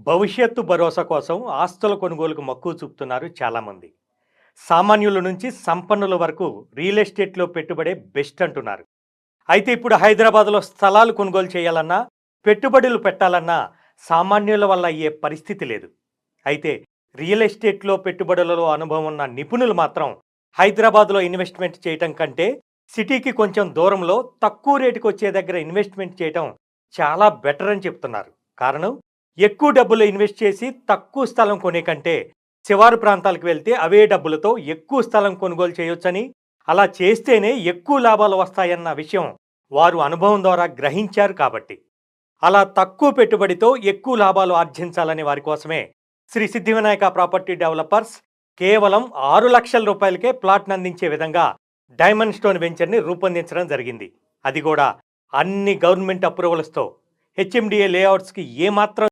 భవిష్యత్తు భరోసా కోసం ఆస్తుల కొనుగోలుకు మక్కువ చూపుతున్నారు చాలామంది. సామాన్యుల నుంచి సంపన్నుల వరకు రియల్ ఎస్టేట్లో పెట్టుబడే బెస్ట్ అంటున్నారు. అయితే ఇప్పుడు హైదరాబాద్లో స్థలాలు కొనుగోలు చేయాలన్నా, పెట్టుబడులు పెట్టాలన్నా సామాన్యుల వల్ల అయ్యే పరిస్థితి లేదు. అయితే రియల్ ఎస్టేట్లో పెట్టుబడులలో అనుభవం ఉన్న నిపుణులు మాత్రం హైదరాబాద్లో ఇన్వెస్ట్మెంట్ చేయటం కంటే సిటీకి కొంచెం దూరంలో తక్కువ రేటుకి వచ్చే దగ్గర ఇన్వెస్ట్మెంట్ చేయటం చాలా బెటర్ అని చెప్తున్నారు. కారణం, ఎక్కువ డబ్బులు ఇన్వెస్ట్ చేసి తక్కువ స్థలం కొనే కంటే శివారు ప్రాంతాలకు వెళ్తే అవే డబ్బులతో ఎక్కువ స్థలం కొనుగోలు చేయొచ్చని, అలా చేస్తేనే ఎక్కువ లాభాలు వస్తాయన్న విషయం వారు అనుభవం ద్వారా గ్రహించారు. కాబట్టి అలా తక్కువ పెట్టుబడితో ఎక్కువ లాభాలు ఆర్జించాలనే వారి కోసమే శ్రీ సిద్ధి వినాయక ప్రాపర్టీ డెవలపర్స్ కేవలం 6 లక్షల రూపాయలకే ప్లాట్ను అందించే విధంగా డైమండ్ స్టోన్ వెంచర్ని రూపొందించడం జరిగింది. అది కూడా అన్ని గవర్నమెంట్ అప్రూవల్స్తో. హెచ్ఎండిఏ లేఅవుట్స్కి ఏమాత్రం